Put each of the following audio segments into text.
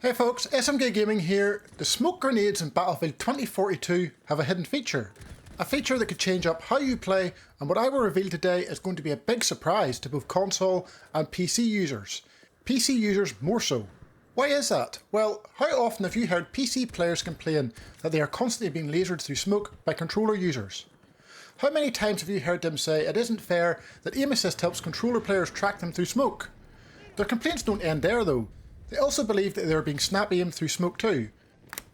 Hey folks, SMG Gaming here. The smoke grenades in Battlefield 2042 have a hidden feature. A feature that could change up how you play, and what I will reveal today is going to be a big surprise to both console and PC users. PC users more so. Why is that? Well, how often have you heard PC players complain that they are constantly being lasered through smoke by controller users? How many times have you heard them say it isn't fair that aim assist helps controller players track them through smoke? Their complaints don't end there though. They also believe that they are being snap aimed through smoke too.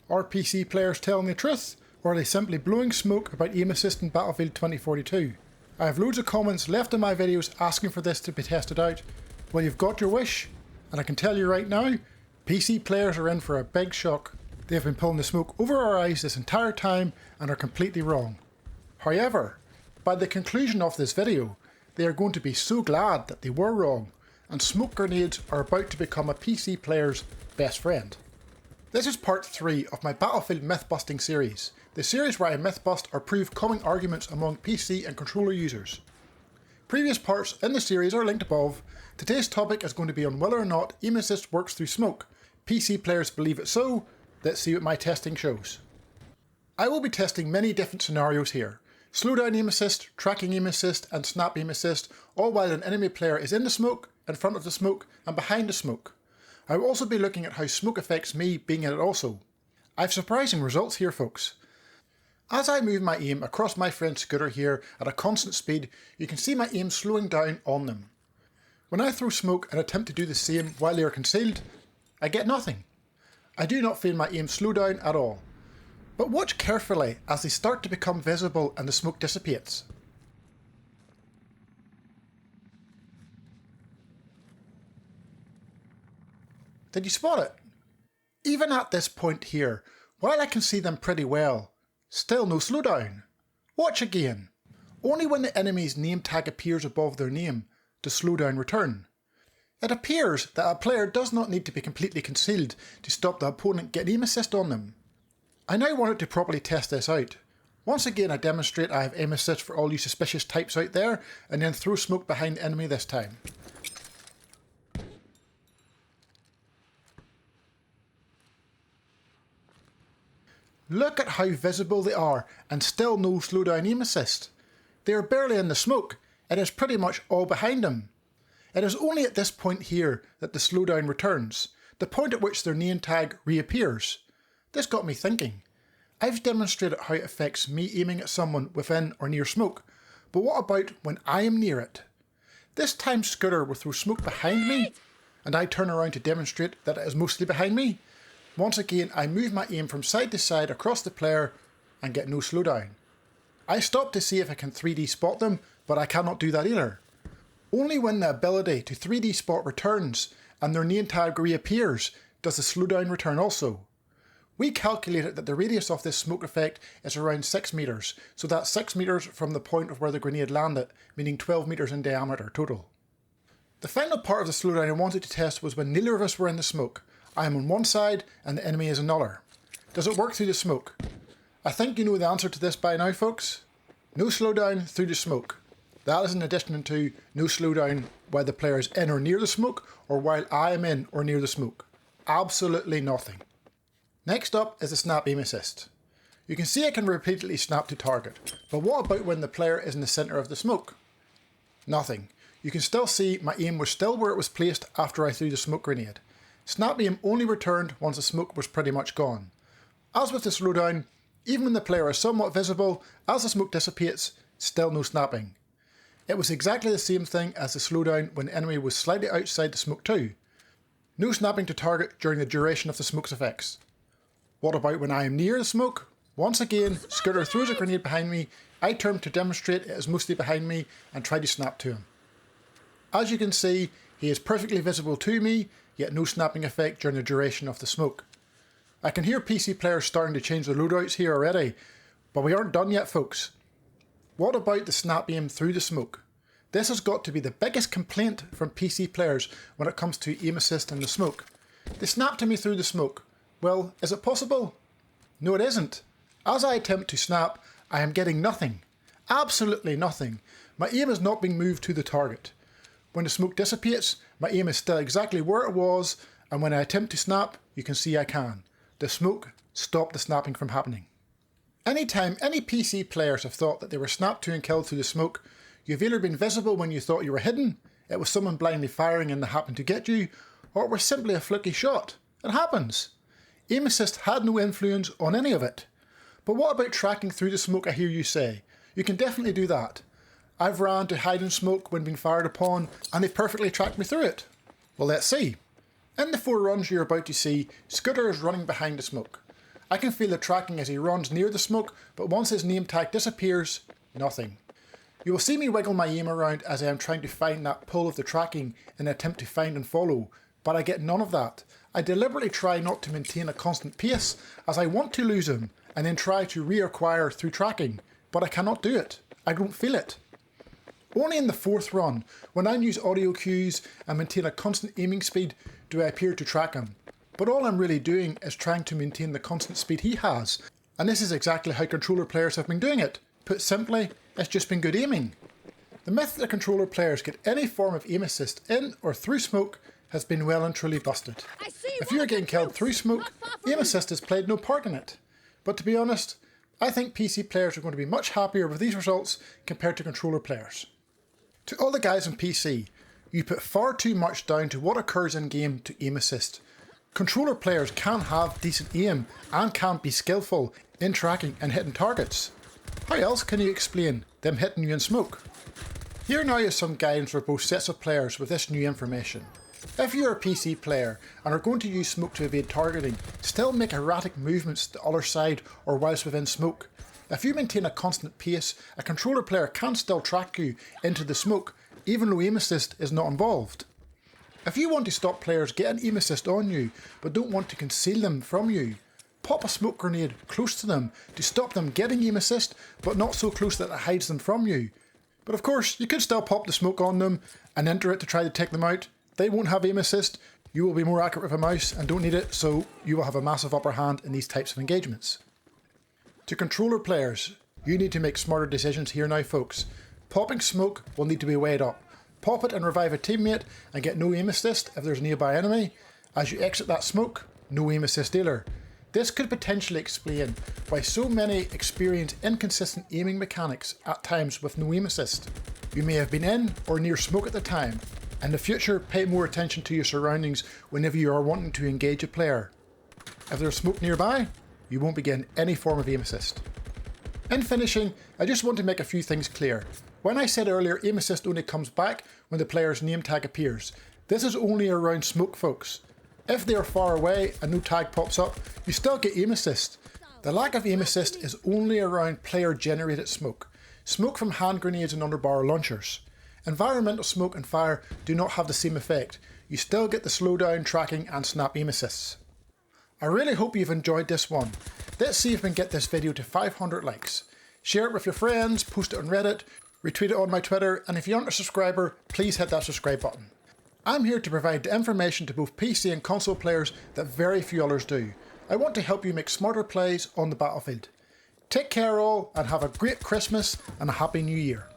Are PC players telling the truth, or are they simply blowing smoke about aim assist in Battlefield 2042? I have loads of comments left in my videos asking for this to be tested out. Well, you've got your wish, and I can tell you right now, PC players are in for a big shock. They have been pulling the smoke over our eyes this entire time and are completely wrong. However, by the conclusion of this video, they are going to be so glad that they were wrong, and smoke grenades are about to become a PC player's best friend. This is part 3 of my Battlefield myth-busting series, the series where I myth-bust or prove common arguments among PC and controller users. Previous parts in the series are linked above. Today's topic is going to be on whether or not aim assist works through smoke. PC players believe it so. Let's see what my testing shows. I will be testing many different scenarios here. Slowdown aim assist, tracking aim assist and snap aim assist, all while an enemy player is in the smoke, in front of the smoke and behind the smoke. I will also be looking at how smoke affects me being in it also. I have surprising results here folks. As I move my aim across my friend's scooter here at a constant speed, you can see my aim slowing down on them. When I throw smoke and attempt to do the same while they are concealed, I get nothing. I do not feel my aim slow down at all. But watch carefully as they start to become visible and the smoke dissipates. Did you spot it? Even at this point here, while I can see them pretty well, still no slowdown. Watch again. Only when the enemy's name tag appears above their name does slowdown return. It appears that a player does not need to be completely concealed to stop the opponent getting aim assist on them. I now wanted to properly test this out. Once again I demonstrate I have aim assist for all you suspicious types out there, and then throw smoke behind the enemy this time. Look at how visible they are, and still no slowdown aim assist. They are barely in the smoke, it is pretty much all behind them. It is only at this point here that the slowdown returns, the point at which their name tag reappears. This got me thinking. I've demonstrated how it affects me aiming at someone within or near smoke, but what about when I am near it? This time Scooter will throw smoke behind me, and I turn around to demonstrate that it is mostly behind me. Once again I move my aim from side to side across the player and get no slowdown. I stop to see if I can 3D spot them, but I cannot do that either. Only when the ability to 3D spot returns and their name tag reappears does the slowdown return also. We calculated that the radius of this smoke effect is around 6 meters, so that's 6 meters from the point of where the grenade landed, meaning 12 meters in diameter total. The final part of the slowdown I wanted to test was when neither of us were in the smoke. I am on one side and the enemy is another. Does it work through the smoke? I think you know the answer to this by now folks. No slowdown through the smoke. That is in addition to no slowdown while the player is in or near the smoke, or while I am in or near the smoke. Absolutely nothing. Next up is the snap aim assist. You can see I can repeatedly snap to target, but what about when the player is in the centre of the smoke? Nothing. You can still see my aim was still where it was placed after I threw the smoke grenade. Snap aim only returned once the smoke was pretty much gone. As with the slowdown, even when the player is somewhat visible, as the smoke dissipates, still no snapping. It was exactly the same thing as the slowdown when the enemy was slightly outside the smoke too. No snapping to target during the duration of the smoke's effects. What about when I am near the smoke? Once again, Scooter throws a grenade behind me, I turn to demonstrate it is mostly behind me and try to snap to him. As you can see, he is perfectly visible to me, yet no snapping effect during the duration of the smoke. I can hear PC players starting to change their loadouts here already, but we aren't done yet folks. What about the snap aim through the smoke? This has got to be the biggest complaint from PC players when it comes to aim assist in the smoke. They snap to me through the smoke. Well, is it possible? No, it isn't. As I attempt to snap, I am getting nothing. Absolutely nothing. My aim is not being moved to the target. When the smoke dissipates, my aim is still exactly where it was, and when I attempt to snap, you can see I can. The smoke stopped the snapping from happening. Anytime any PC players have thought that they were snapped to and killed through the smoke, you've either been visible when you thought you were hidden, it was someone blindly firing and they happened to get you, or it was simply a fluky shot. It happens. Aim assist had no influence on any of it. But what about tracking through the smoke, I hear you say? You can definitely do that. I've ran to hide in smoke when being fired upon, and they've perfectly tracked me through it. Well, let's see. In the 4 runs you're about to see, Scooter is running behind the smoke. I can feel the tracking as he runs near the smoke, but once his name tag disappears, nothing. You will see me wiggle my aim around as I am trying to find that pull of the tracking in an attempt to find and follow, but I get none of that. I deliberately try not to maintain a constant pace as I want to lose him and then try to reacquire through tracking, but I cannot do it. I don't feel it. Only in the 4th run, when I use audio cues and maintain a constant aiming speed, do I appear to track him. But all I'm really doing is trying to maintain the constant speed he has, and this is exactly how controller players have been doing it. Put simply, it's just been good aiming. The myth that controller players get any form of aim assist in or through smoke has been well and truly busted. If you are getting killed through smoke, aim assist has played no part in it. But to be honest, I think PC players are going to be much happier with these results compared to controller players. To all the guys on PC, you put far too much down to what occurs in game to aim assist. Controller players can have decent aim and can be skillful in tracking and hitting targets. How else can you explain them hitting you in smoke? Here now is some guidance for both sets of players with this new information. If you're a PC player and are going to use smoke to evade targeting, still make erratic movements to the other side or whilst within smoke. If you maintain a constant pace, a controller player can still track you into the smoke, even though aim assist is not involved. If you want to stop players getting aim assist on you, but don't want to conceal them from you, pop a smoke grenade close to them to stop them getting aim assist, but not so close that it hides them from you. But of course, you could still pop the smoke on them and enter it to try to take them out. They won't have aim assist, you will be more accurate with a mouse and don't need it, so you will have a massive upper hand in these types of engagements. To controller players, you need to make smarter decisions here now, folks. Popping smoke will need to be weighed up. Pop it and revive a teammate and get no aim assist if there's a nearby enemy. As you exit that smoke, no aim assist either. This could potentially explain why so many experience inconsistent aiming mechanics at times with no aim assist. You may have been in or near smoke at the time. In the future, pay more attention to your surroundings whenever you are wanting to engage a player. If there's smoke nearby, you won't be getting any form of aim assist. In finishing, I just want to make a few things clear. When I said earlier aim assist only comes back when the player's name tag appears, this is only around smoke, folks. If they are far away and no tag pops up, you still get aim assist. The lack of aim assist is only around player generated smoke. Smoke from hand grenades and underbarrel launchers. Environmental smoke and fire do not have the same effect. You still get the slowdown, tracking and snap aim assists. I really hope you've enjoyed this one. Let's see if we can get this video to 500 likes. Share it with your friends, post it on Reddit, retweet it on my Twitter, and if you aren't a subscriber, please hit that subscribe button. I'm here to provide the information to both PC and console players that very few others do. I want to help you make smarter plays on the battlefield. Take care all and have a great Christmas and a Happy New Year.